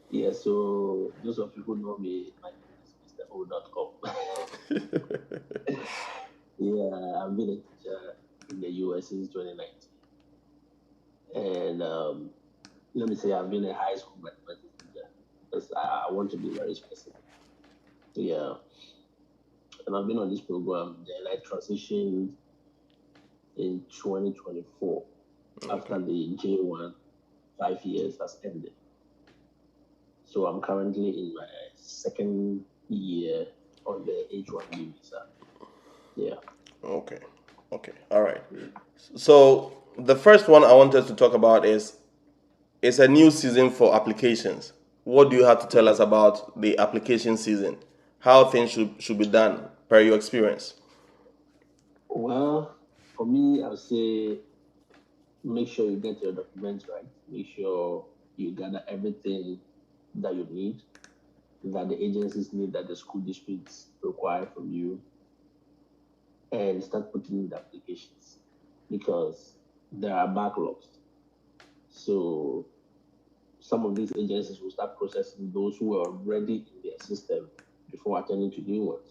Yeah, so those of you who know me, my name is Mr. O.com. Yeah, I've been a teacher in the US since 2019. And let me say I've been a high school mathematics teacher because I want to be very specific. Yeah, and I've been on this program. Then I transitioned in 2024 Okay. after the J-1 5 years has ended. So I'm currently in my second year on the H1B visa. Yeah. Okay. Okay. All right. So the first one I wanted to talk about is it's a new season for applications. What do you have to tell us Mhm. about the application season? How things should be done per your experience? Well, for me, I would say make sure you get your documents right. Make sure you gather everything that you need, that the agencies need, that the school districts require from you, and start putting in the applications because there are backlogs. So some of these agencies will start processing those who are already in their system before attending to new ones.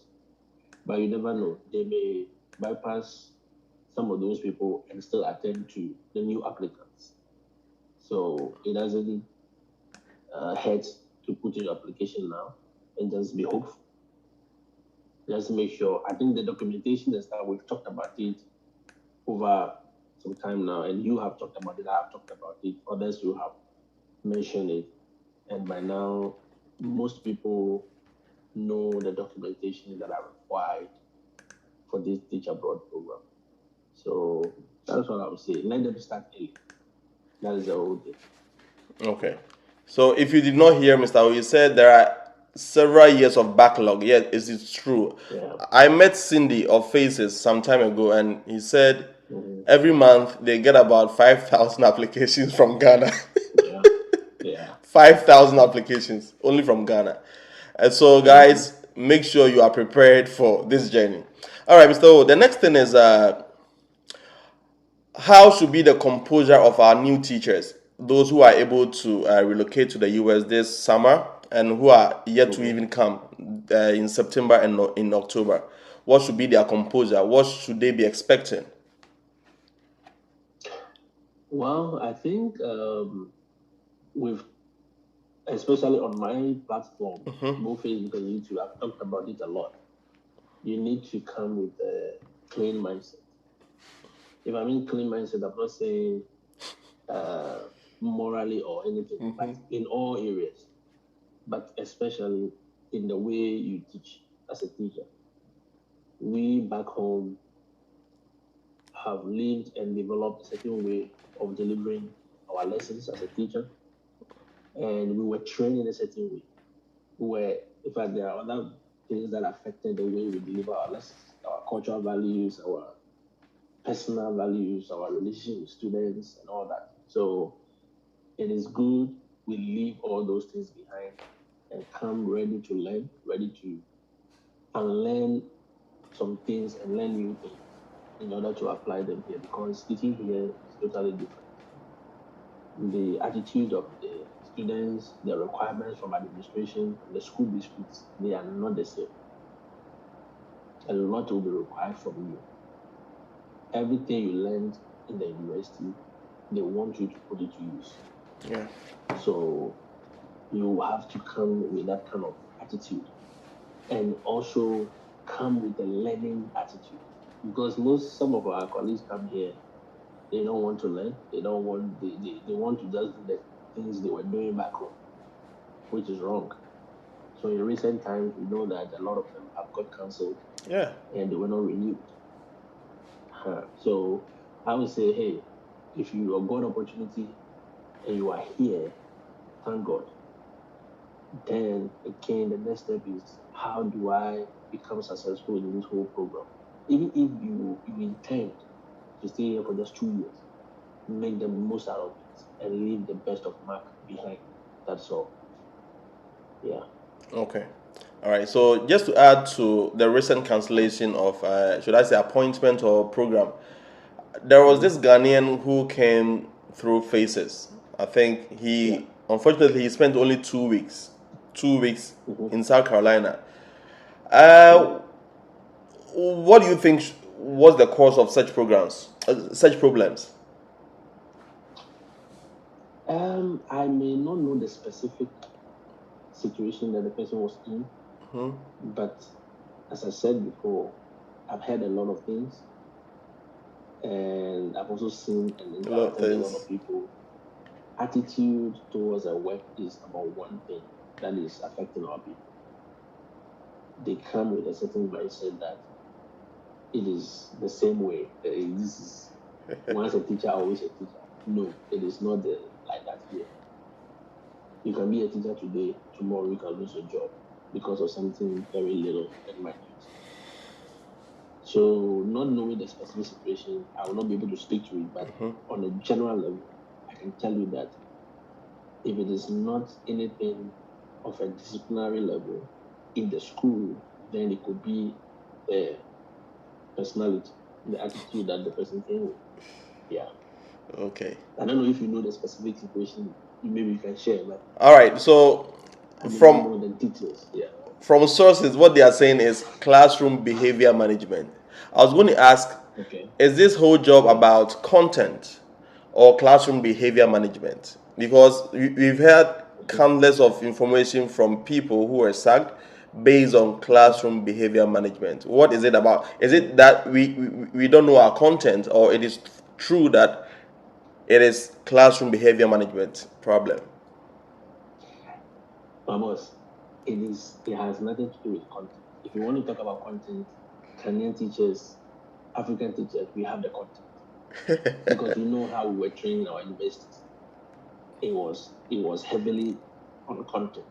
But you never know. They may bypass some of those people and still attend to the new applicants. So it doesn't hurt to put in your application now and just be hopeful. Just make sure. I think the documentation and stuff, we've talked about it over some time now, and you have talked about it. I have talked about it. Others you have mentioned it. And by now, most people know the documentation that are required for this teach abroad program. So that's what I would say. Let them start early. That is the whole thing. Okay. So if you did not hear Mr. O, you said there are several years of backlog. Yes, it is true. Yeah. I met Cindy of Faces some time ago, and he said Hmm. every month they get about 5,000 applications from Ghana. Yeah. Yeah. 5,000 applications only from Ghana. And so, Hmm. guys, make sure you are prepared for this journey. All right, Mr. O, the next thing is how should be the composure of our new teachers, those who are able to relocate to the US this summer and who are yet to Hmm. even come in September and in October? What should be their composure? What should they be expecting? Well, I think with especially on my platform, both Facebook and YouTube, I've talked about it a lot. You need to come with a clean mindset. If I mean clean mindset, I'm not saying uh, morally or anything, but in all areas, but especially in the way you teach as a teacher. We back home have lived and developed a certain way of delivering our lessons as a teacher, and we were trained in a certain way. Where, in fact, there are other things that affected the way we deliver our lessons, our cultural values, our personal values, our relationship with students, and all that. So it is good we leave all those things behind and come ready to learn, ready to unlearn some things and learn new things in order to apply them here because teaching here is totally different. The attitude of the students, the requirements from administration and the school districts, they are not the same. A lot will be required from you. Everything you learned in the university, they want you to put it to use. Yeah. So you have to come with that kind of attitude and also come with a learning attitude. Because some of our colleagues come here, they don't want to learn. They don't want they want to just do the things they were doing back home, which is wrong. So in recent times we know that a lot of them have got cancelled Yeah. and they were not renewed. So I would say, hey, if you have got opportunity and you are here, thank God. Then again, the next step is how do I become successful in this whole program? Even if you intend to stay here for just 2 years, make the most out of it and leave the best of Mark behind. That's all. Yeah. Okay. All right. So just to add to the recent cancellation of, should I say, appointment or program, there was Hmm. this Ghanaian who came through Faces. I think Yeah. Unfortunately, he spent only 2 weeks. 2 weeks in South Carolina. What do you think was the cause of such such problems? I may not know the specific situation that the person was in, but as I said before, I've heard a lot of things, and I've also seen and interacted with a lot of people. Attitude towards our work is about one thing that is affecting our people. They come with a certain mindset that it is the same way. This is once a teacher, always a teacher. No, it is not like that here. You can be a teacher today, tomorrow you can lose your job because of something very little and minute. So, not knowing the specific situation, I will not be able to speak to it, but on a general level, I can tell you that if it is not anything of a disciplinary level in the school, then it could be the personality, the attitude that the person came with. Yeah. Okay. I don't know if you know the specific situation. Maybe you can share. But all right. So from know the details, yeah. From sources, what they are saying is classroom behavior management. I was going to ask, is this whole job about content or classroom behavior management? Because we've heard countless of information from people who are sacked based on classroom behavior management. What is it about? Is it that we don't know our content, or it is true that it is classroom behavior management problem? Boss, it has nothing to do with content. If you want to talk about content, Ghanaian teachers, African teachers, we have the content. Because we know how we were trained in our universities. It was heavily on content.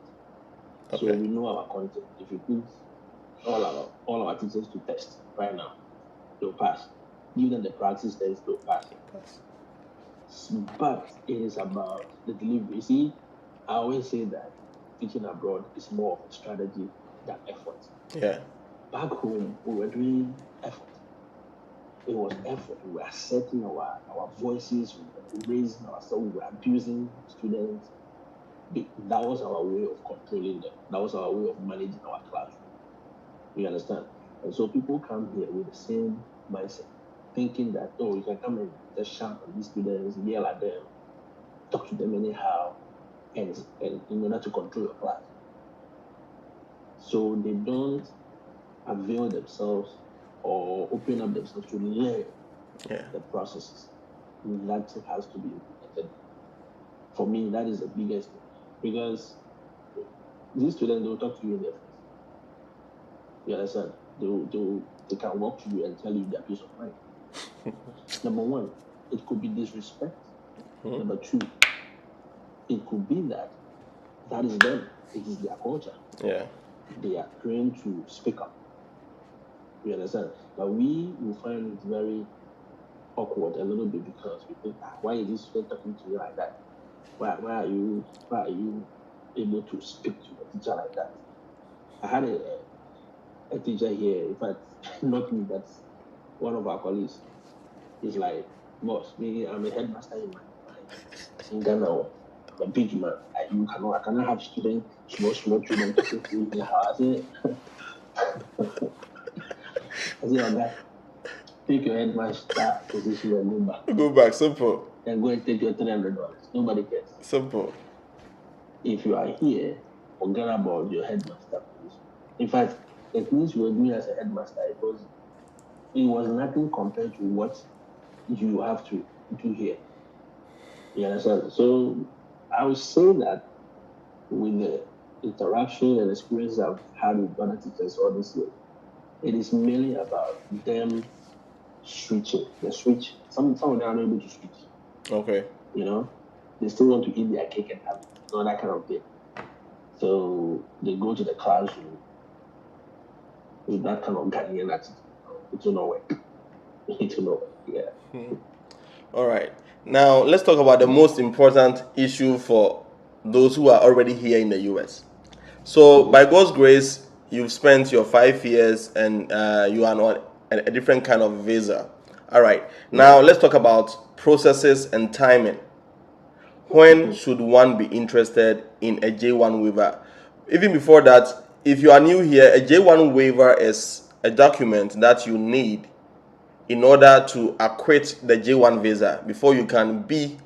So we know our content. If you put all our teachers to test right now, they'll pass. Give them the Praxis test, they'll pass. But it is about the delivery. See, I always say that teaching abroad is more of a strategy than effort. Yeah. Back home, we were doing effort. It was effort. We were asserting our voices, we were raising ourselves, we were abusing students. That was our way of controlling them. That was our way of managing our classroom. You understand? And so people come here with the same mindset, thinking that, you can come and just shout at these students, yell at them, talk to them anyhow, and in order to control your class. So they don't avail themselves or open up themselves to learn the processes that has to be implemented. For me, that is the biggest thing, because these students will talk to you in their face. You understand? They can walk to you and tell you their peace of mind. Number one, it could be disrespect. Number two, it could be that is them. It is their culture. Yeah. They are trained to speak up. You understand? But we will find it very awkward a little bit, because we think, why is this student talking to you like that? Why are you able to speak to a teacher like that? I had a teacher here, in fact, not me, but one of our colleagues. He's like, boss, me, I'm a headmaster in Ghana. I'm a big man. I cannot have students, small children talking to me in the house. I say, okay, take your headmaster position and go back. Go back, simple. And go and take your $300. Nobody cares. Simple. If you are here, forget about your headmaster position. In fact, it means you were doing as a headmaster, it was nothing compared to what you have to do here. You understand? So I would say that with the interaction and experience I've had with other teachers all this year, it is mainly about them switching. The switch. Some of them are not able to switch. Okay. You know, they still want to eat their cake and have it. Not that kind of thing. So they go to the classroom with that kind of Ghanaian attitude. It will not work. It will not work. Yeah. All right. Now let's talk about the most important issue for those who are already here in the US. So by God's grace, you've spent your 5 years and you are on a different kind of visa. All right. Now let's talk about processes and timing. when should one be interested in a J1 waiver? Even before that, if you are new here, a J1 waiver is a document that you need in order to acquit the J1 visa before you can be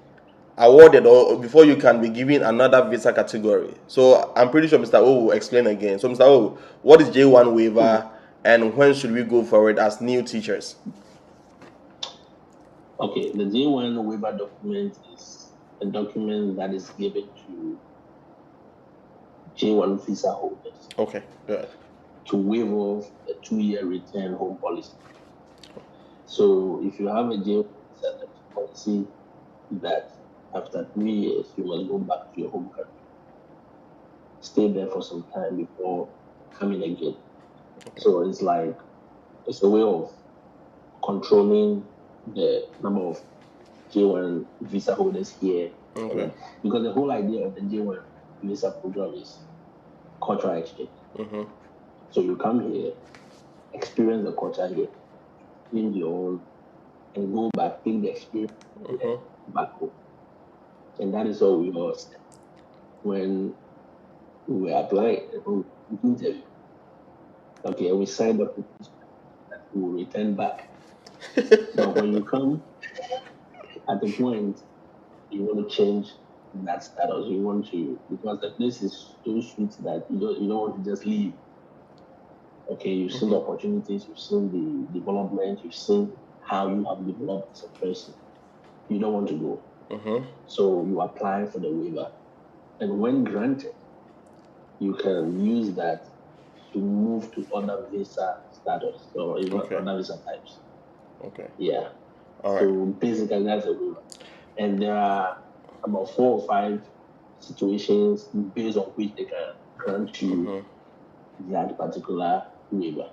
awarded or before you can be given another visa category. So I'm pretty sure Mr. O will explain again. So Mr. O, what is J1 waiver and when should we go for it as new teachers? Okay, the J1 waiver document is a document that is given to J1 visa holders. Okay, good. To waive off a 2-year return home policy. So if you have a J1 visa policy that after 3 years you must go back to your home country, stay there for some time before coming again. Okay. So it's a way of controlling the number of J1 visa holders here. Okay. Right? Because the whole idea of the J1 visa program is cultural exchange. Mm-hmm. So you come here, experience the culture here, change your own, and go back, take the experience back home. And that is all we lost when we were applying for interview. Okay, we signed up that we will return back. But when you come at the point you want to change that status, you want to, because the place is so sweet that you don't want to just leave. Okay, you've seen the opportunities, you've seen the development, you've seen how you have developed as a person. You don't want to go. So you apply for the waiver. And when granted, you can use that to move to other visa status or even other visa types. Okay. Yeah. All right. So basically, that's a waiver. And there are about 4 or 5 situations based on which they can grant you that particular waiver.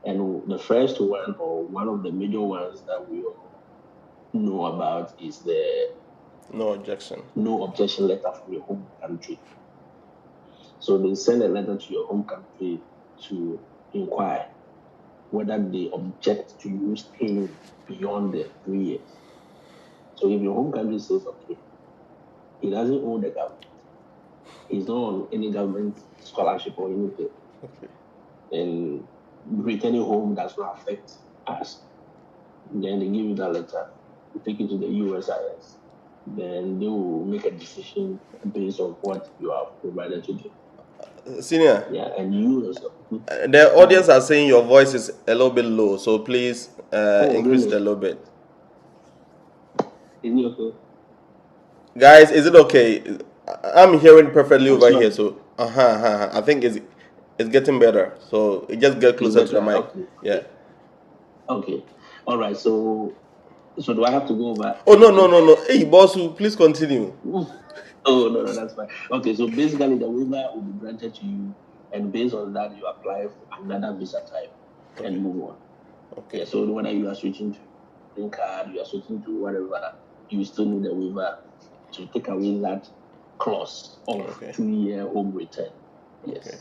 And the first one, or one of the major ones that we all know about, is the no objection letter from your home country. So they send a letter to your home country to inquire whether they object to you staying beyond the 3 years. So if your home country says, okay, he doesn't owe the government, he's not on any government scholarship or anything, and returning home does not affect us, then they give you that letter, you take it to the USIS, then they will make a decision based on what you are provided to do. Senior. Yeah, and you yourself. The audience are saying your voice is a little bit low, so please increase it a little bit. Is it okay? Guys, is it okay? I'm hearing perfectly over here, so I think it's getting better. So it just get closer to the mic. Okay. Yeah. Okay. All right. So do I have to go over? Oh no. Hey, boss, please continue. Oh no, that's fine. Okay, so basically the waiver will be granted to you, and based on that, you apply for another visa type and move on. Okay. Yeah, so whether you are switching to green card, you are switching to whatever, you still need a waiver to take away that clause of 2-year home return. Yes. Okay.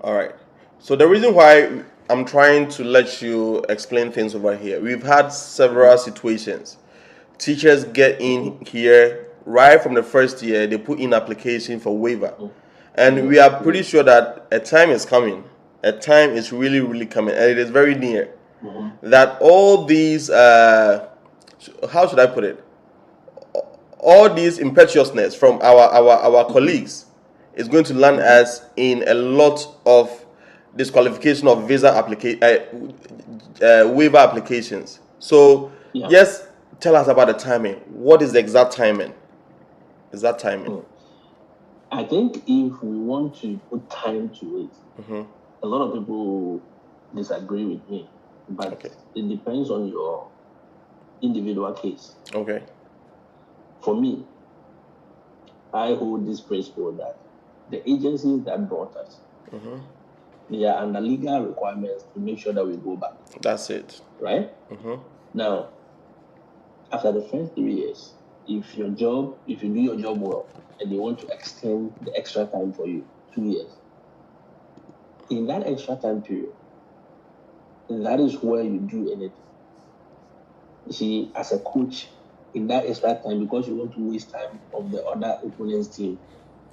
All right. So the reason why I'm trying to let you explain things over here, we've had several situations. Teachers get in here right from the first year, they put in application for waiver. And we are pretty sure that a time is coming. A time is really, really coming, and it is very near. That all these, how should I put it? All this impetuousness from our colleagues is going to land us in a lot of disqualification of waiver applications. So yes, tell us about the timing. What is the exact timing? I think if we want to put time to it, a lot of people disagree with me, but it depends on your individual case. Okay. For me, I hold this principle that the agencies that brought us, they are under legal requirements to make sure that we go back. That's it. Right? Now, after the first 3 years, if you do your job well, and they want to extend the extra time for you, 2 years, in that extra time period, that is where you do anything. You see, as a coach, in that extra time, because you want to waste time of the other opponent's team,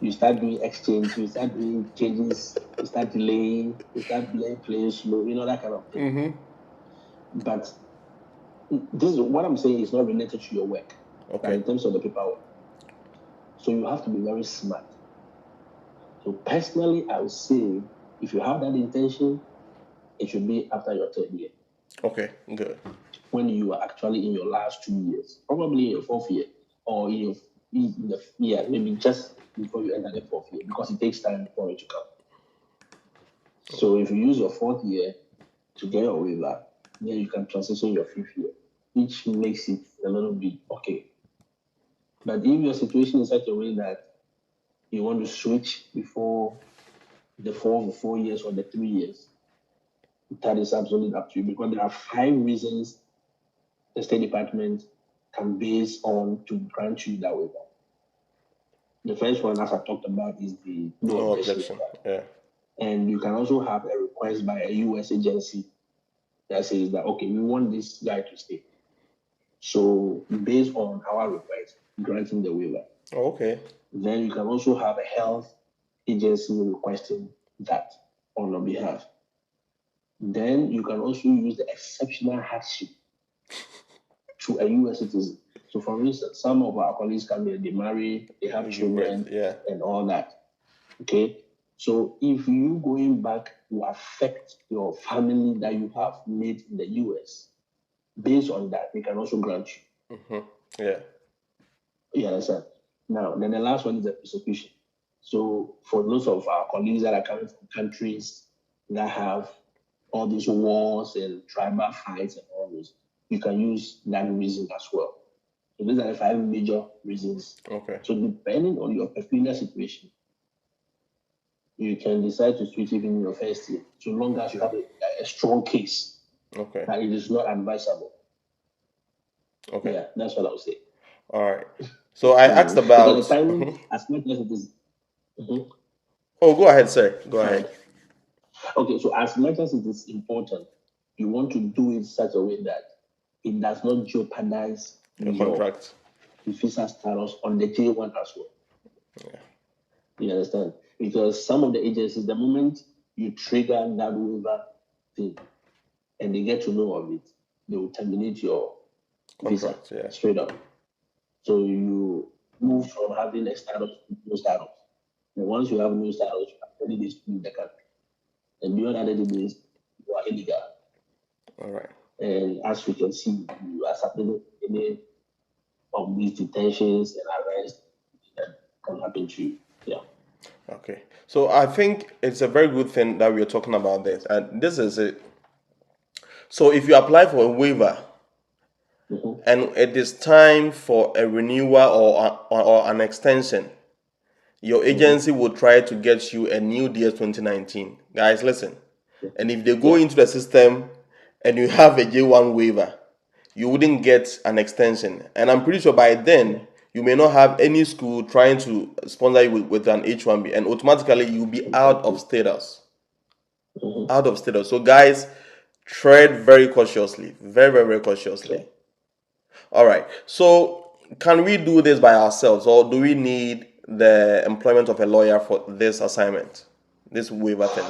you start doing exchange, you start doing changes, you start delaying, you start playing slow, that kind of thing. Mm-hmm. But this is what I'm saying is not related to your work, okay, but in terms of the paperwork. So you have to be very smart. So personally, I would say if you have that intention, it should be after your third year. Okay, good. When you are actually in your last 2 years, probably in your fourth year, or in the year, maybe just before you enter the fourth year, because it takes time for it to come. So if you use your fourth year to get your waiver, then you can transition your fifth year, which makes it a little bit okay. But if your situation is such a way that you want to switch before the 4 years or the 3 years, that is absolutely up to you, because there are 5 reasons the State Department can base on to grant you that waiver. The first one, as I talked about, is the no objection. Yeah. And you can also have a request by a U.S. agency that says that, okay, we want this guy to stay. So based on our request, granting the waiver. Okay. Then you can also have a health agency requesting that on your behalf. Then you can also use the exceptional hardship to a U.S. citizen. So, for instance, some of our colleagues come here, they marry, they have children, and all that. Okay? So, if you going back will affect your family that you have made in the U.S., based on that, they can also grant you. Mm-hmm. Yeah. You understand? Now, then the last one is the persecution. So, for those of our colleagues that are coming from countries that have all these wars and tribal fights and all this, you can use that reason as well. So these are the 5 major reasons. Okay. So depending on your peculiar situation, you can decide to switch even in your first year, so long as you have a strong case. Okay. That it is not advisable. Okay. Yeah, that's what I would say. All right. So I asked about the timing, as much as it is. Oh, go ahead, sir. Go ahead. Okay, so as much as it is important, you want to do it such a way that it does not jeopardize your contract, visa status on the J1 as well. Yeah. You understand? Because some of the agencies, the moment you trigger that waiver thing and they get to know of it, they will terminate your contract, visa straight up. So you move from having a status to no status. And once you have no status, you have 30 days to leave the country. And beyond that 30 days, you are illegal. All right. And as we can see, you are subject to any of these detentions and arrests that can happen to you. Yeah. Okay. So I think it's a very good thing that we are talking about this. And this is it. So if you apply for a waiver, and it is time for a renewal or an extension, your agency will try to get you a new DS 2019. Guys, listen. And if they go into the system and you have a J1 waiver, you wouldn't get an extension. And I'm pretty sure by then, you may not have any school trying to sponsor you with an H1B, and automatically you'll be out of status. Out of status. So guys, tread very cautiously. Very, very, very cautiously. All right. So can we do this by ourselves, or do we need the employment of a lawyer for this assignment, this waiver thing?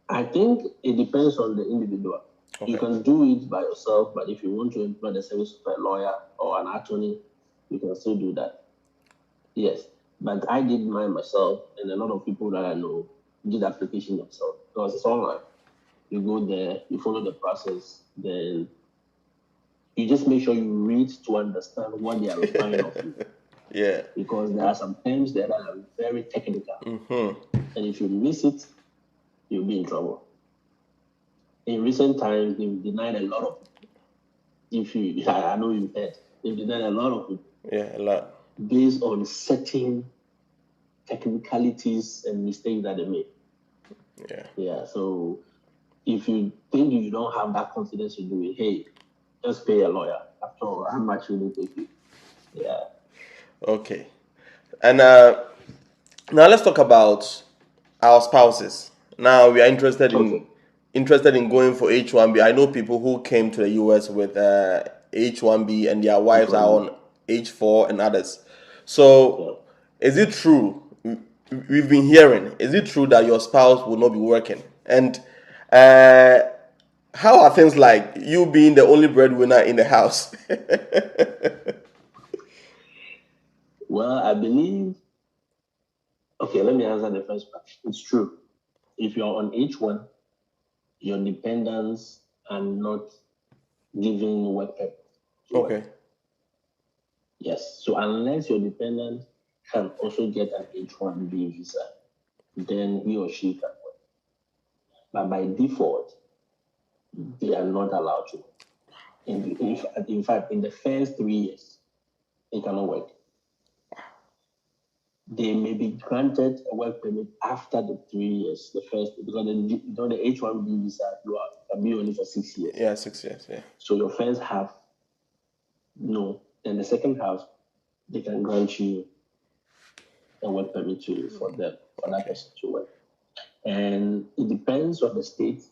I think it depends on the individual. Okay. You can do it by yourself, but if you want to employ the service of a lawyer or an attorney, you can still do that. Yes, but I did mine myself, and a lot of people that I know did the application themselves because it's online. You go there, you follow the process, then you just make sure you read to understand what they are requiring of you. Yeah. Because there are some terms that are very technical. And if you miss it, you'll be in trouble. In recent times, they've denied a lot of people. I know you've heard, they've denied a lot of people. Yeah, a lot. Based on certain technicalities and mistakes that they made. Yeah. Yeah, so if you think you don't have that confidence to do it, hey, just pay a lawyer. After all, how much will it take you? Yeah. Okay. And now let's talk about our spouses. Now we are interested in going for H1B. I know people who came to the US with H1B and their wives are on H4 and others. So, is it true? We've been hearing. Is it true that your spouse will not be working? And how are things like you being the only breadwinner in the house? Well, I believe. Okay, let me answer the first part. It's true. If you're on H1, your dependents are not giving work permit. Okay. Yes. So unless your dependent can also get an H1B visa, then he or she can work. But by default, they are not allowed to. In fact, in the first 3 years, they cannot work. They may be granted a work permit after the 3 years, the first, because the H1B visa, you can be only for 6 years. Yeah, 6 years, yeah. So your first half, no. Then the second half, they can grant you a work permit for that person to work. And it depends on the state.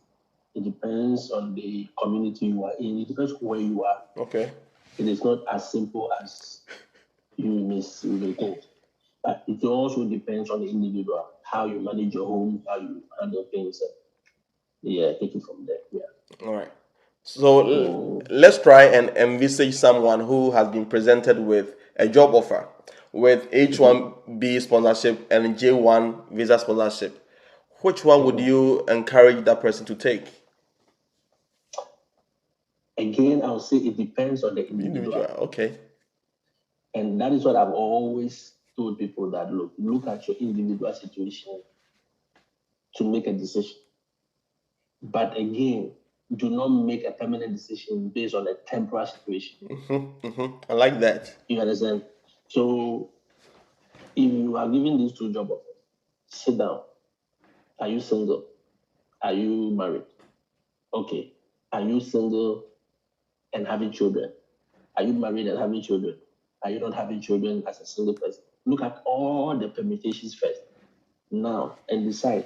It depends on the community you are in. It depends where you are. Okay. It is not as simple as you may think. But it also depends on the individual, how you manage your home, how you handle things. Yeah, take it from there. Yeah. All right. So let's try and envisage someone who has been presented with a job offer with H1B sponsorship and J1 visa sponsorship. Which one would you encourage that person to take? Again, I'll say it depends on the individual. Okay. And that is what I've always told people, that look at your individual situation to make a decision. But again, do not make a permanent decision based on a temporary situation. I like that. You understand? So if you are given these two job offers, sit down. Are you single? Are you married? Okay. Are you single and having children? Are you married and having children? Are you not having children as a single person? Look at all the permutations first now and decide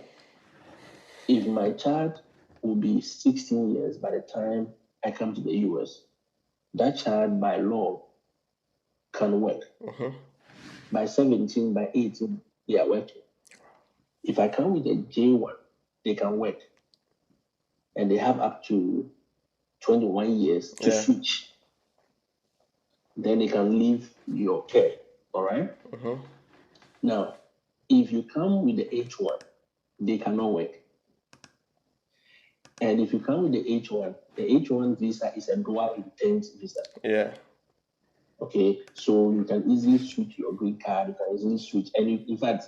if my child will be 16 years by the time I come to the US. That child by law can work. By 17, by 18, they are working. If I come with a J1, they can work. And they have up to 21 years to switch. Then they can leave your care. All right? Now, if you come with the H1, they cannot work. And if you come with the H1 visa is a dual intent visa. Yeah. Okay, so you can easily switch your green card. You can easily switch in fact,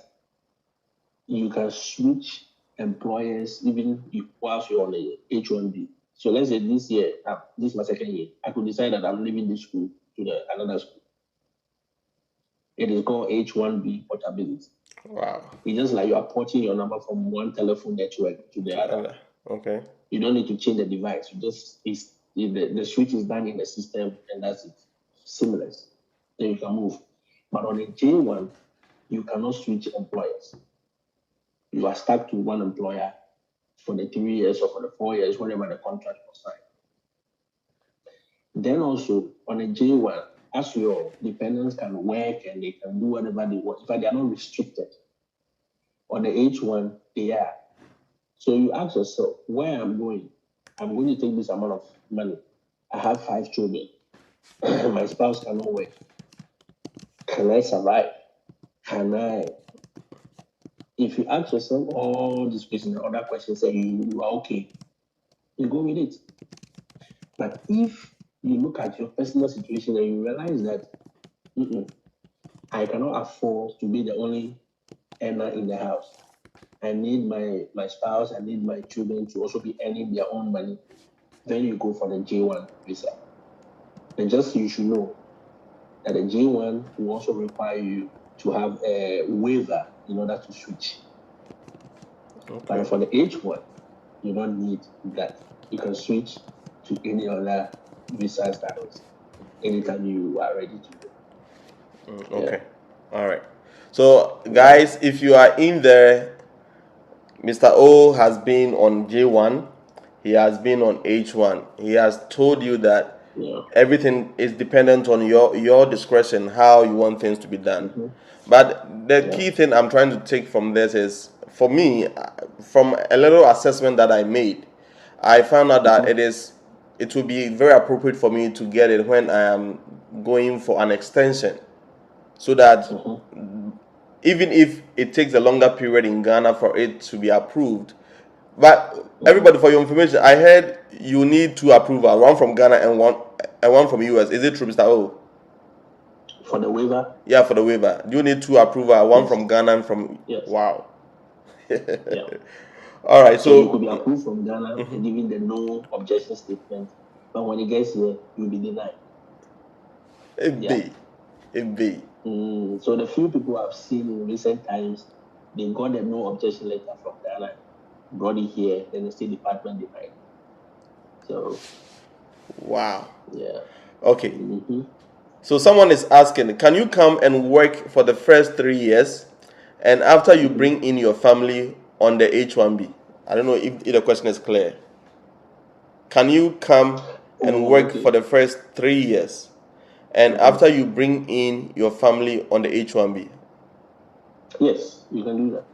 you can switch employers even whilst you're on a H1B. So let's say this year, this is my second year, I could decide that I'm leaving this school to another school. It is called H1B portability. Wow. It's just like you are porting your number from one telephone network to the other. Okay. You don't need to change the device. You just the switch is done in the system, and that's it. Seamless. Then you can move. But on a J1, you cannot switch employers. You are stuck to one employer for the 3 years or for the 4 years, whenever the contract was signed. Then also on a J1, as your dependents can work and they can do whatever they want, in fact, they are not restricted. On the H1, they are. So you ask yourself, where I'm going to take this amount of money. I have 5 children. My spouse cannot work. Can I survive? Can I? If you ask yourself all these questions and other questions, say you are okay, you go with it. But if you look at your personal situation and you realize that I cannot afford to be the only earner in the house, I need my spouse, I need my children to also be earning their own money, then you go for the J1 visa. And just you should know that the J1 will also require you to have a waiver in order to switch. Okay. But for the H1, you don't need that. You can switch to any other visa status anytime you are ready to go. Okay. Yeah. All right. So, guys, if you are in there, Mr. O has been on J1. He has been on H1. He has told you that Yeah. Everything is dependent on your discretion, how you want things to be done. Mm-hmm. But the key thing I'm trying to take from this is, for me, from a little assessment that I made, I found out that it will be very appropriate for me to get it when I am going for an extension, so that even if it takes a longer period in Ghana for it to be approved. But everybody, for your information, I heard you need two approval, one from Ghana and one from US. Is it true, Mr. O? For the waiver? Yeah, for the waiver. You need two approval, one from Ghana and from Wow. Yeah. All right, So you could be approved from Ghana and given the no objection statement, but when it gets here, you'll be denied. So the few people I've seen in recent times, they got a no objection letter from Ghana, brought it here, then the State Department denied. So. Wow. Yeah. Okay. So someone is asking, can you come and work for the first 3 years, and after you bring in your family on the H1B? I don't know if the question is clear. Can you come and work for the first 3 years, and after you bring in your family on the H1B? Yes, you can do that.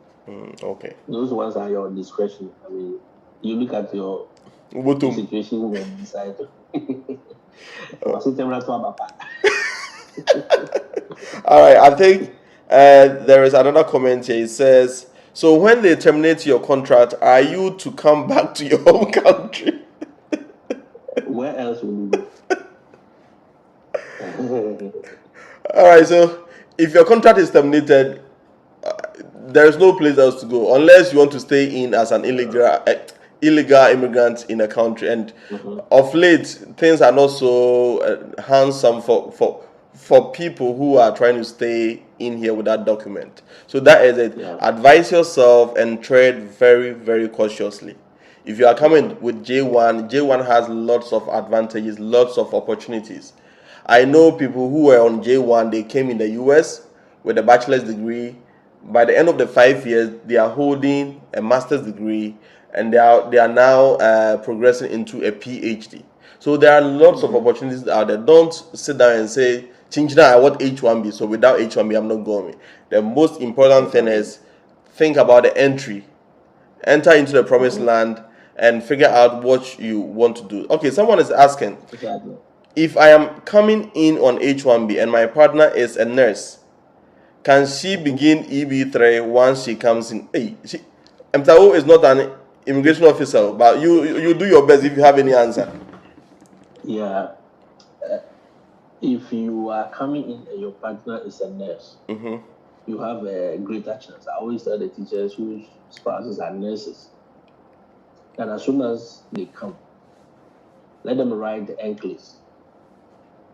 Okay. Those ones are your discretion. I mean, you look at your situation and decide. All right, I think there is another comment here. It says, so when they terminate your contract, are you to come back to your home country? Where else will you go? All right, so if your contract is terminated, there is no place else to go unless you want to stay in as an illegal immigrant in a country. And of late, things are not so handsome for people who are trying to stay in here without document. So that is it. Advise yourself and tread very, very cautiously. If you are coming with J1, J1 has lots of advantages, lots of opportunities. I know people who were on J1, they came in the US with a bachelor's degree. By the end of the 5 years, they are holding a master's degree, and they are now progressing into a PhD. So there are lots of opportunities out there. Don't sit down and say, Chinchina, I want H1B, so without H1B, I'm not going. The most important thing is think about the entry. Enter into the promised land and figure out what you want to do. Okay, someone is asking, if I am coming in on H1B and my partner is a nurse, can she begin EB3 once she comes in? Hey, MTAO is not an immigration officer, but you do your best if you have any answer. Yeah. If you are coming in and your partner is a nurse, you have a greater chance. I always tell the teachers whose spouses are nurses that as soon as they come, let them write the NCLEX.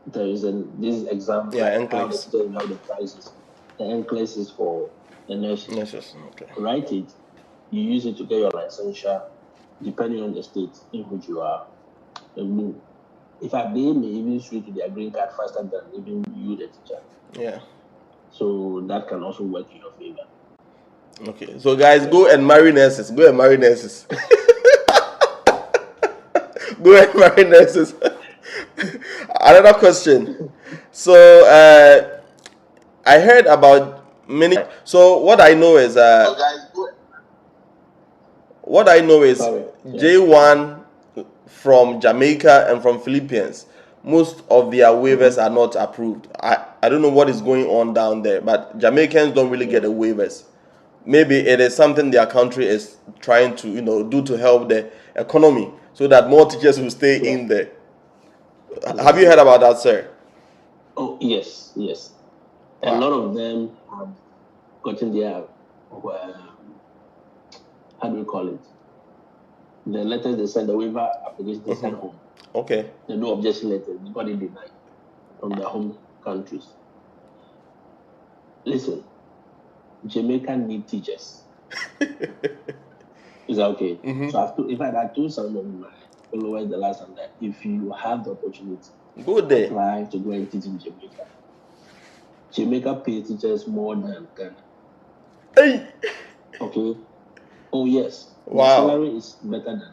There is this exam. Yeah, how the teachers have the prizes. The NCLEX is for the nurses. Okay. Write it. You use it to get your licensure, depending on the state in which you are. In fact, they may even switch to their green card faster than even you, the teacher. Yeah. So that can also work in your favor. Okay. So guys, go and marry nurses. Go and marry nurses. Go and marry nurses. Another question. So I heard about many. So what I know is J1 from Jamaica and from Philippines, most of their waivers are not approved. I don't know what is going on down there, but Jamaicans don't really get the waivers. Maybe it is something their country is trying to do to help the economy so that more teachers will stay in there. Have you heard about that, sir? Oh, yes. A lot of them have gotten their how do you call it? The letters they send, the waiver application they send home. Okay. The no objection letters, they got it denied from their home countries. Listen, Jamaica need teachers. Is that okay? So I told some of my followers the last time that if you have the opportunity, go there. Apply to go and teach in Jamaica. Jamaica pays teachers more than Ghana. Hey. Okay. Oh yes. Wow. The salary is better than.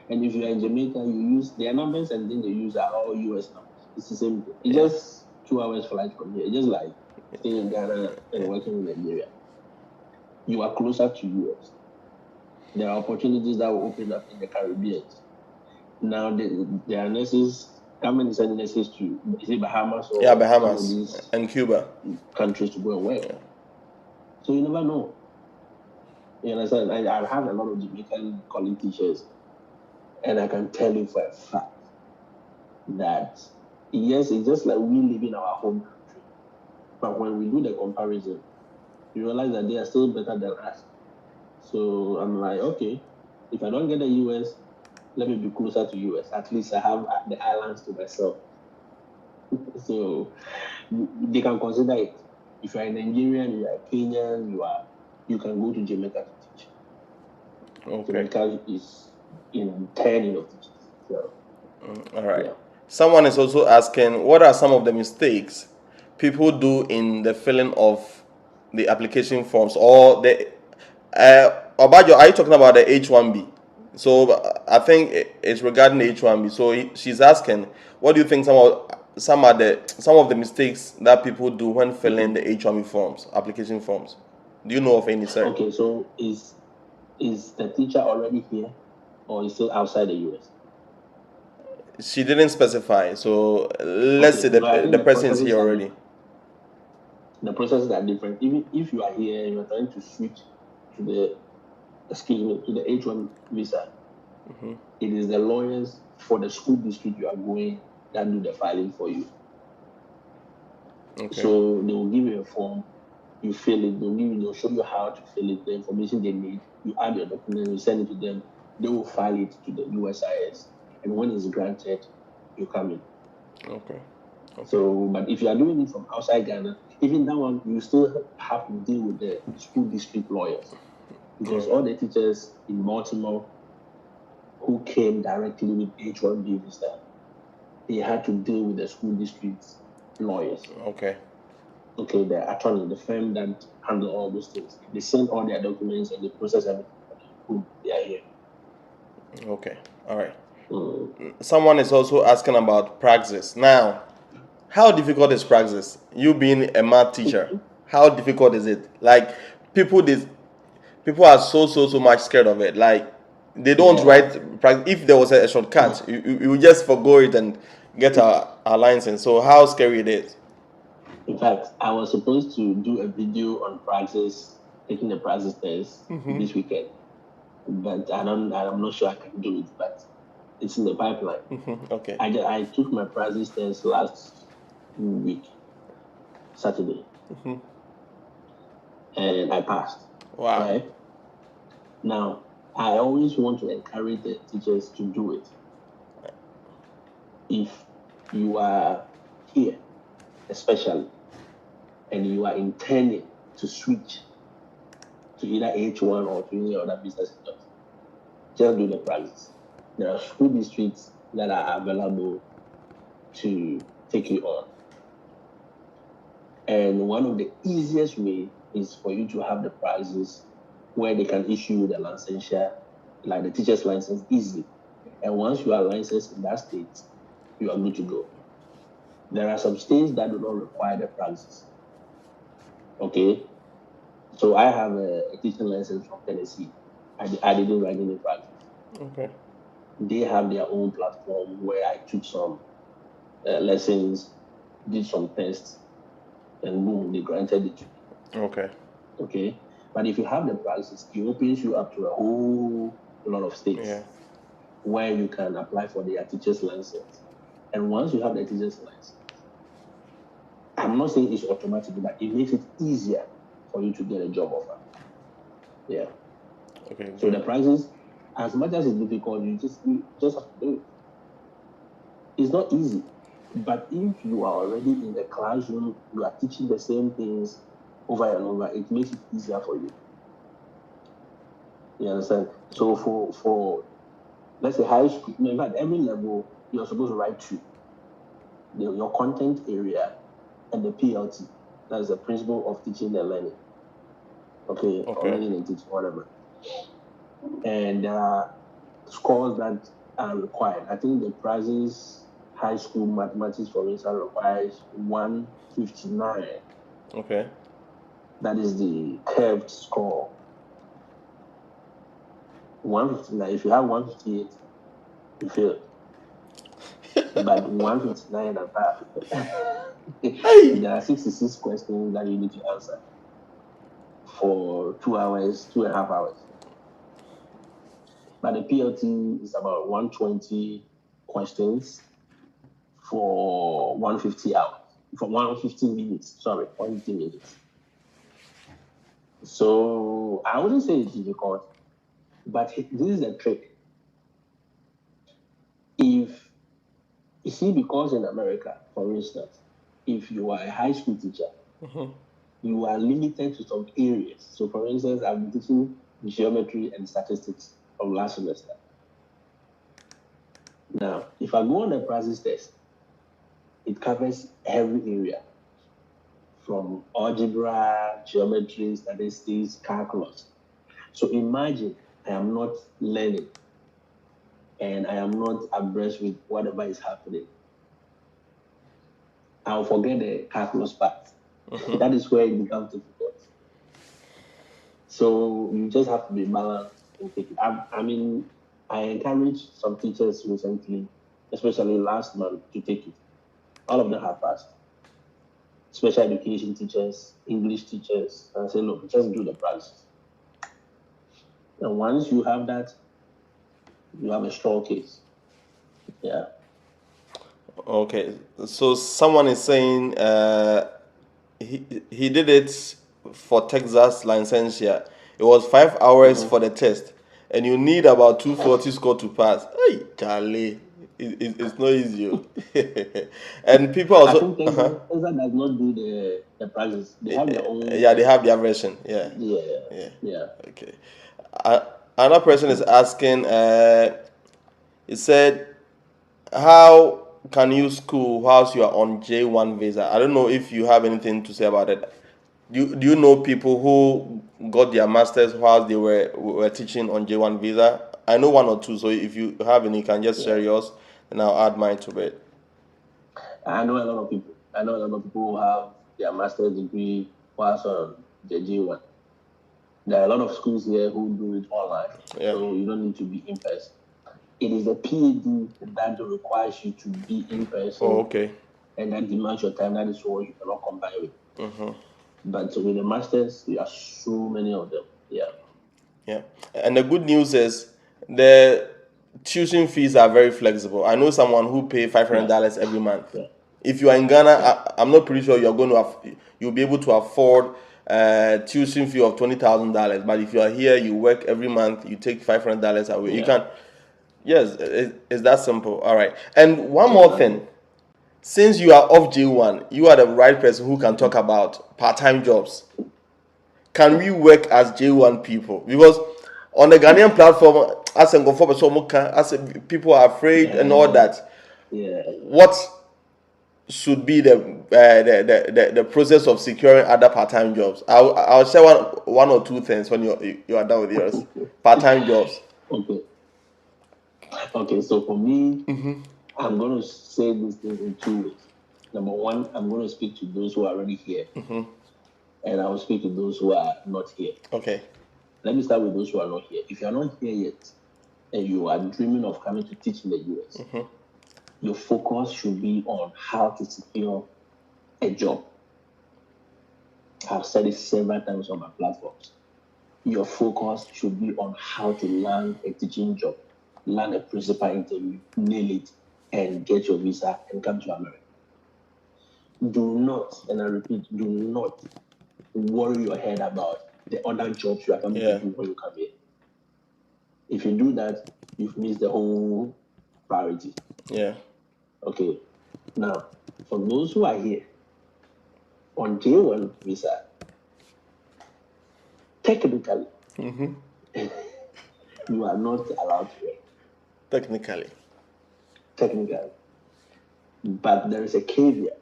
And if you're in Jamaica, you use their numbers, and then they use are all US numbers. It's the same thing. It's just 2 hours flight from here. It's just like staying in Ghana and working in Nigeria. You are closer to US. There are opportunities that will open up in the Caribbean. Now there are nurses. Government is sending nurses to Bahamas or Bahamas and Cuba countries to go and work. So you never know. You understand? I have a lot of Jamaican college teachers, and I can tell you for a fact that yes, it's just like we live in our home country. But when we do the comparison, you realize that they are still better than us. So I'm like, okay, if I don't get the US, let me be closer to US. At least I have the islands to myself. So they can consider it. If you're a Nigerian, you are a Kenyan, you can go to Jamaica to teach. Okay. Jamaica is in 10 of teachers. So, all right. Yeah. Someone is also asking, what are some of the mistakes people do in the filling of the application forms, or the about are you talking about the H1B? So I think it's regarding the H1B. So she's asking, what do you think some of the mistakes that people do when filling the H1B forms, application forms? Do you know of any, sir? Okay, so is the teacher already here, or is still outside the US? She didn't specify. So let's say the person is here already. The processes are different. Even if you are here and you're trying to switch to the H1 visa, it is the lawyers for the school district you are going that do the filing for you. Okay. So they will give you a form, you fill it, they'll show you how to fill it, the information they need, you add your document, you send it to them, they will file it to the USIS, and when it's granted, you come in. Okay. So, but if you are doing it from outside Ghana, even that one, you still have to deal with the school district lawyers, because all the teachers in Baltimore who came directly with H1B visa, they had to deal with the school district lawyers. Okay, the attorney, the firm that handle all those things. They send all their documents and they process everything for them. Boom, they are here. Okay, all right. Someone is also asking about Praxis. Now, how difficult is Praxis? You being a math teacher, how difficult is it? Like people are so much scared of it. Like they don't write Praxis. If there was a shortcut, you just forgo it and get a license. So how scary it is? In fact, I was supposed to do a video on Praxis, taking the Praxis test this weekend, but I'm not sure I can do it. But it's in the pipeline. Okay. I took my Praxis test last week, Saturday, and I passed. Wow. Right? Now, I always want to encourage the teachers to do it. If you are here, especially, and you are intending to switch to either H1 or to any other business sector, just do the Praxis. There are school districts that are available to take you on. And one of the easiest way is for you to have the Praxis where they can issue you the licensure, like the teacher's license, easily. And once you are licensed in that state, you are good to go. There are some states that do not require the Praxis. Okay? So I have a teaching license from Tennessee. I didn't write any Praxis. Okay. They have their own platform where I took some lessons, did some tests, and boom, they granted it to me. Okay. Okay. But if you have the Praxis, it opens you up to a whole lot of states where you can apply for their teacher's license. And once you have the teacher's license, I'm not saying it's automatic, but it makes it easier for you to get a job offer. Yeah. Okay. So the Praxis, as much as it's difficult, you just have to do it. It's not easy. But if you are already in the classroom, you are teaching the same things over and over, it makes it easier for you. You understand? So for let's say high school, in fact, every level, you're supposed to write two. Your content area and the PLT. That's the principle of teaching and learning. Okay. Or learning and teaching, whatever. And scores that are required. I think the Praxis high school mathematics, for instance, requires 159. Okay. That is the curved score. 159. If you have 158, you fail. But 159 and above, there are 66 questions that you need to answer for 2 hours, 2.5 hours. But the PLT is about 120 questions for 150 hours, for 150 minutes. Sorry, 150 minutes. So I wouldn't say it's difficult, but this is a trick. If you see, because in America, for instance, if you are a high school teacher, you are limited to some areas. So, for instance, I've been teaching geometry and statistics from last semester. Now, if I go on a Praxis test, it covers every area from algebra, geometry, statistics, calculus. So imagine I am not learning and I am not abreast with whatever is happening. I'll forget the calculus part. That is where it becomes difficult. So you just have to be balanced and take it. I mean, I encouraged some teachers recently, especially last month, to take it. All of them have passed. Special education teachers, English teachers, and I say, look, just do the Praxis. And once you have that, you have a strong case. Yeah. Okay. So someone is saying he did it for Texas licensure. It was 5 hours for the test, and you need about 240 score to pass. Hey, Charlie, it's not easy. And people also. I think Texas does not do the Praxis. They have their own. Yeah, they have their version. Yeah. Yeah. Okay. Another person is asking. He said, "How can you school whilst you are on J1 visa?" I don't know if you have anything to say about it. Do you know people who got their masters whilst they were teaching on J1 visa? I know one or two. So if you have any, you can just share yours, and I'll add mine to it. I know a lot of people. I know a lot of people who have their master's degree whilst on the J1. There are a lot of schools here who do it online, so you don't need to be in person. It is the PhD that requires you to be in person. Oh, okay. And that demands your time. That is what you cannot combine with. But with the masters, there are so many of them. Yeah. Yeah. And the good news is the tuition fees are very flexible. I know someone who pay $500 every month. Yeah. If you are in Ghana, I'm not pretty sure you'll be able to afford tuition fee of $20,000. But if you are here, you work every month, you take $500 away. Yeah. You can. Yes, it's that simple. All right. And one more thing. Since you are off J1, you are the right person who can talk about part-time jobs. Can we work as J1 people? Because on the Ghanaian platform, as people are afraid and all that. Yeah. What should be the process of securing other part-time jobs? I'll share one or two things when you are done with yours. Part-time jobs. Okay. So for me, I'm going to say these things in two ways. Number one, I'm going to speak to those who are already here, and I will speak to those who are not here. Okay. Let me start with those who are not here. If you are not here yet, and you are dreaming of coming to teach in the US, your focus should be on how to secure a job. I've said it several times on my platforms. Your focus should be on how to land a teaching job, land a principal interview, nail it, and get your visa and come to America. Do not, and I repeat, do not worry your head about the other jobs you are coming to do when you come here. If you do that, you've missed the whole priority. Yeah. Okay. Now, for those who are here on J1 visa, technically, you are not allowed to work. Technically. But there is a caveat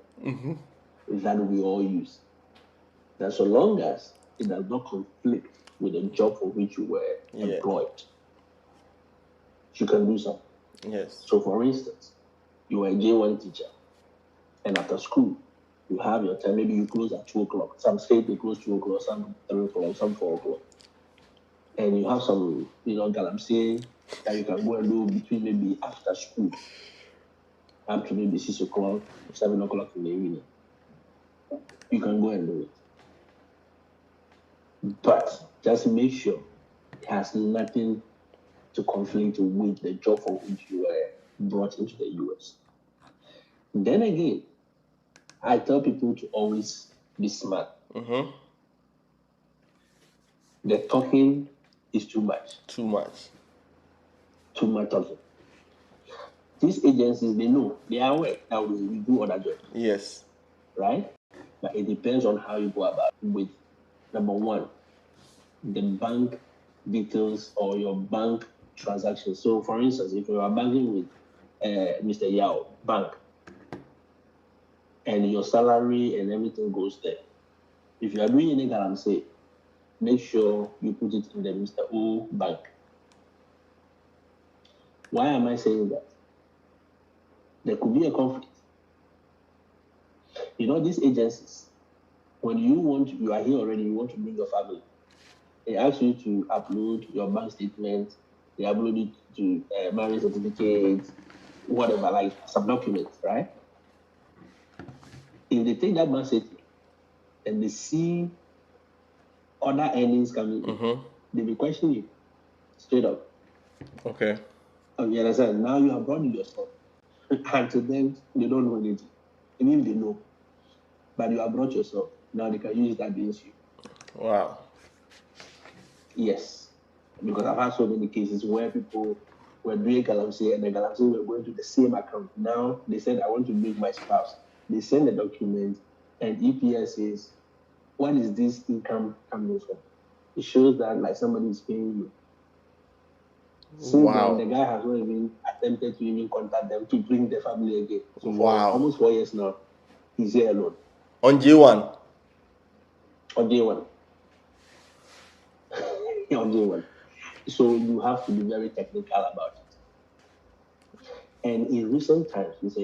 that we all use. That so long as it does not conflict with the job for which you were employed, you can do something. Yes. So, for instance, you are a J1 teacher, and after school, you have your time. Maybe you close at 2 o'clock. Some state they close 2 o'clock, some 3 o'clock, some 4 o'clock. And you have some, galamsey that you can go and do between maybe after school up to maybe 6 o'clock, 7 o'clock in the evening. You can go and do it. But just make sure it has nothing to conflict with the job for which you were brought into the US. Then again, I tell people to always be smart. Mm-hmm. The talking is too much. Too much. Too much talking. These agencies, they know, they are aware that we do other jobs. Yes. Right? But it depends on how you go about it with, number one, the bank details or your bank transactions. So, for instance, if you are banking with Mr. Yao Bank and your salary and everything goes there, if you are doing any galamsey, make sure you put it in the Mr. O Bank. Why am I saying that? There could be a conflict. These agencies, when you are here already, you want to bring your family, they ask you to upload your bank statement, they upload it to marriage certificate, whatever, like some documents, right? If they take that bank statement and they see other earnings coming in, they will question you straight up. Okay. You understand? Now you have brought it yourself. And to them, they don't know anything. Even if they know, but you have brought yourself. Now they can use that against you. Wow. Yes. Because I've had so many cases where people were doing galamsey and the galamsey were going to the same account. Now they said, I want to bring my spouse. They send the document and EPS says, what is this income coming from? It shows that like somebody is paying you. Since then, the guy has not even attempted to even contact them to bring the family again. So for almost 4 years now, he's here alone. On J1? On J1. On J1. So you have to be very technical about it. And in recent times,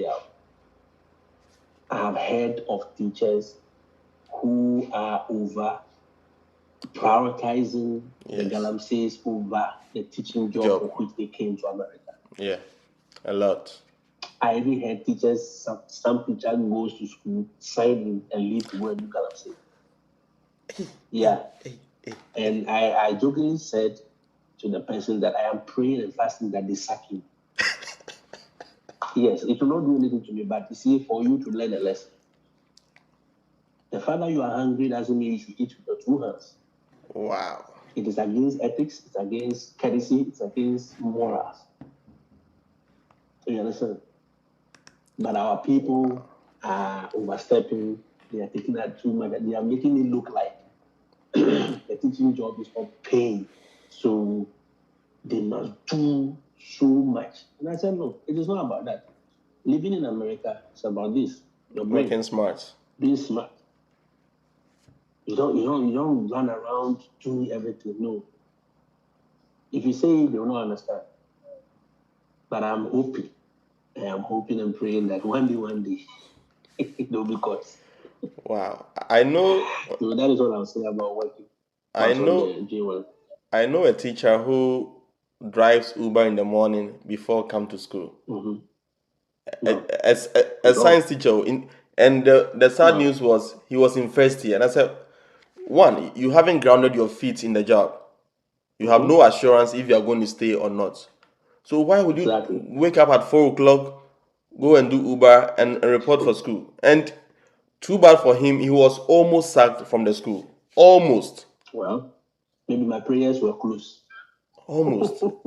I have heard of teachers who are over prioritizing the galamseys over the teaching job for which they came to America. Yeah, a lot. I even heard teachers, some teacher goes to school, sign in, and leave to go and do galamsey. Yeah. And I jokingly said to the person that I am praying and fasting that they sack him. Yes, it will not do anything to me, but you see, for you to learn a lesson. The fact that you are hungry doesn't mean you should eat with your 2 hands. Wow. It is against ethics, it's against courtesy, it's against morals. You understand? But our people are overstepping, they are taking that too much, they are making it look like the teaching job is not paying. So they must do so much. And I said, no, it is not about that. Living in America is about this. Your brain. Working smart. Being smart. You don't run around doing everything. No. If you say it, they will not understand. But I'm hoping and praying that one day they'll be caught. Wow. I know. So that is what I'll say about working. I know a teacher who drives Uber in the morning before come to school. Mm-hmm. A science teacher. And the sad news was he was in first year. And I said, one, you haven't grounded your feet in the job. You have no assurance if you are going to stay or not. So why would you wake up at 4 o'clock, go and do Uber and report for school? And too bad for him, he was almost sacked from the school. Almost. Well, maybe my prayers were close. Almost. All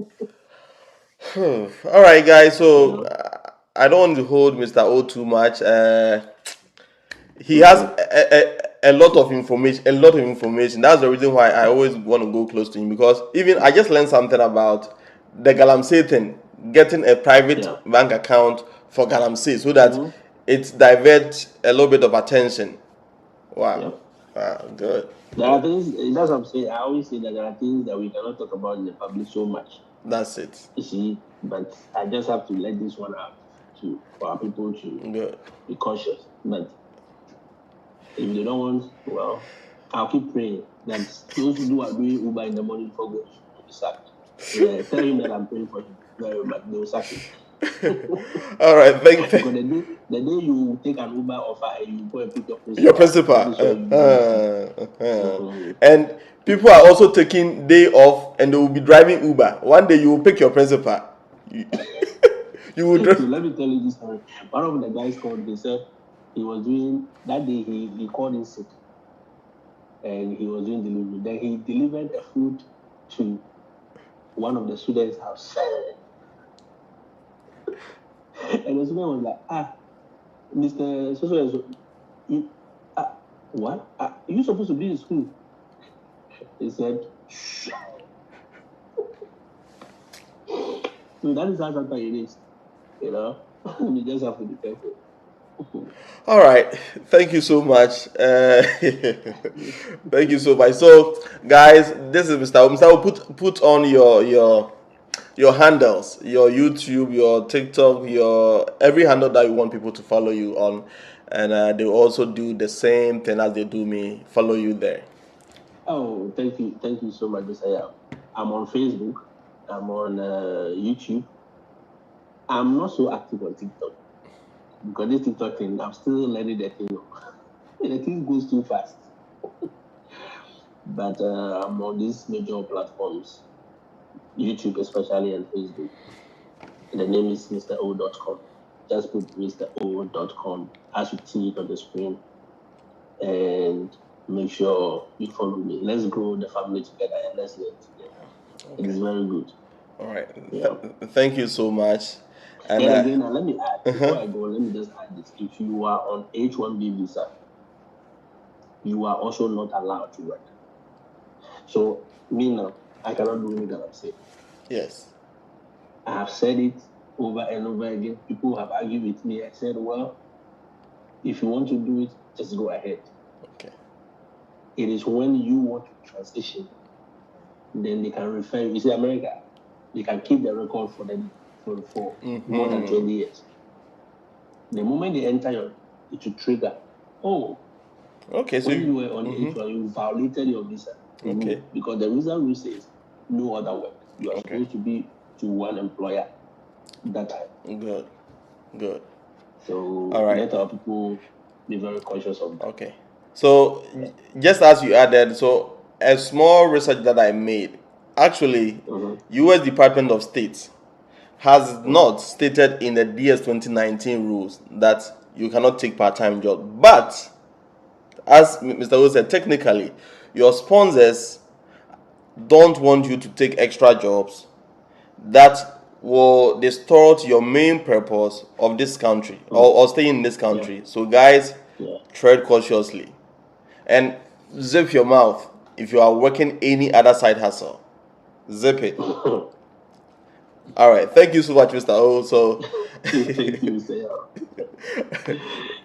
right, guys. So I don't want to hold Mr. O too much. He has a lot of information. That's the reason why I always want to go close to him, because even I just learned something about the galamsey thing, getting a private bank account for galamsey so that it diverts a little bit of attention. Wow. Good. There are things, that's what I'm saying. I always say that there are things that we cannot talk about in the public so much. That's it. You see, But I just have to let this one out for our people to be cautious. But if they don't want, well, I'll keep praying that those who are doing Uber in the morning before going to be sacked. Yeah, tell him that I'm praying for him, but they will sack him. All right, thank you. Because the day you take an Uber offer and you go and pick your principal. And people are also taking day off and they will be driving Uber. One day you will pick your principal. You will So let me tell you this story. One of the guys called. They said he was doing that day. He called in sick, and he was doing delivery. Then he delivered a food to one of the students' house. And the student was like, Mr. So you, what? You supposed to be in school? He said, shh. So that is how sometimes it is. You know, you just have to be careful. All right, thank you so much. Thank you so much. So, guys, this is Mr. Mr. Put on your handles, your YouTube, your TikTok, your every handle that you want people to follow you on, and they also do the same thing as they do me. Follow you there. Oh, thank you so much, Mr. I'm on Facebook. I'm on YouTube. I'm not so active on TikTok because this TikTok thing, I'm still learning the thing. The thing goes too fast. But I'm on these major platforms, YouTube especially, and Facebook. The name is MrO.com. Just put MrO.com as you see it on the screen, and make sure you follow me. Let's grow the family together and let's learn together. Okay. It is very good. All right. Yeah. Thank you so much. And again, let me add, before I go, let me just add this. If you are on H1B visa, you are also not allowed to work. So, me now, I cannot do anything I'm saying. Yes. I have said it over and over again. People have argued with me. I said, well, if you want to do it, just go ahead. Okay. It is when you want to transition, then they can refer you. You see, America, they can keep the record for them for more than 20 years. The moment they enter it will trigger. Oh, okay. So when you were on H1, you violated your visa. Okay. Because the visa rule says no other work. You are supposed to be to one employer that time. Good. So let our people be very cautious of that. Okay. So just as you added, so a small research that I made, actually, U.S. Department of State has not stated in the DS 2019 rules that you cannot take part-time job. But as Mr. O said, technically, your sponsors don't want you to take extra jobs that will distort your main purpose of this country or staying in this country. Yeah. So guys, tread cautiously and zip your mouth if you are working any other side hustle. Zip it. All right. Thank you so much, Mr. O. So thank you, sir.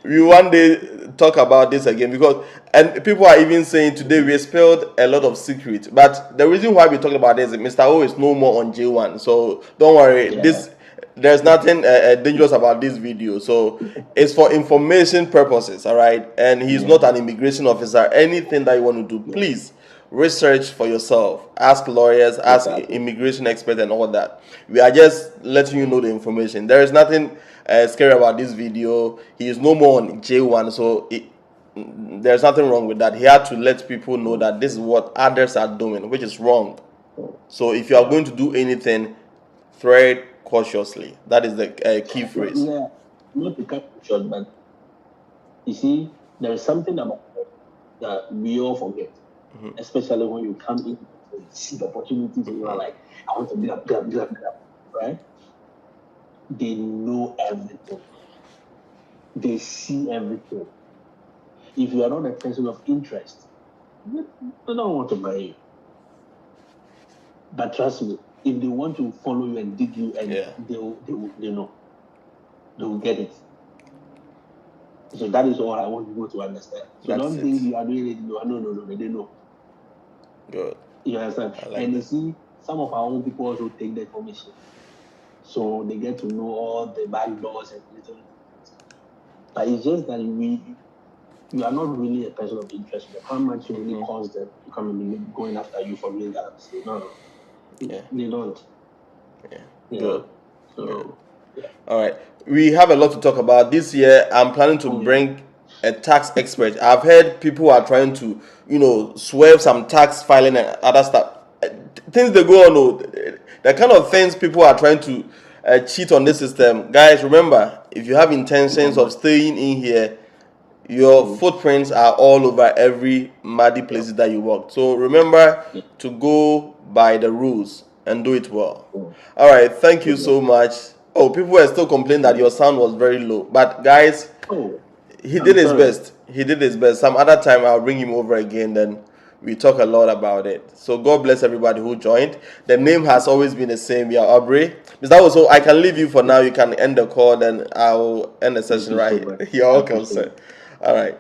We one day talk about this again because and people are even saying today we spilled a lot of secret. But the reason why we're talking about this is Mr. O is no more on J1. So don't worry. There's nothing dangerous about this video. So it's for information purposes, all right? And he's not an immigration officer. Anything that you want to do, please research for yourself. Ask lawyers, ask immigration experts and all that. We are just letting you know the information. There is nothing scary about this video. He is no more on J1, so there's nothing wrong with that. He had to let people know that this is what others are doing, which is wrong. So if you are going to do anything, tread cautiously. That is the key phrase. Yeah, not to cut short, but you see, there is something about that we all forget, especially when you come in and see the opportunities and you are like, I want to be up, right? They know everything. They see everything. If you are not a person of interest, they don't want to marry you. But trust me, if they want to follow you and dig you, and they know, they will get it. So that is all I want people to understand. So don't think you are doing it. No, they know. Good. You understand? And you see, some of our own people also take the information. so they get to know all the back doors and little. But it's just that you are not really a person of interest in them. How much you really cause them to come and going after you for doing that? Say, no, they don't. Yeah. Good. So, yeah. All right. We have a lot to talk about this year. I'm planning to bring a tax expert. I've heard people are trying to, swerve some tax filing and other stuff. Things they go on. The kind of things people are trying to cheat on this system. Guys, remember, if you have intentions of staying in here, your footprints are all over every muddy places that you walk. So remember to go by the rules and do it well. All right, thank you so much. Oh, people were still complaining that your sound was very low, but guys, he did his best. He did his best. Some other time I'll bring him over again, then we talk a lot about it. So God bless everybody who joined. The name has always been the same. Yeah, Aubrey. Mr. Also, I can leave you for now. You can end the call, then I'll end the session right here. You're welcome, sir. All right.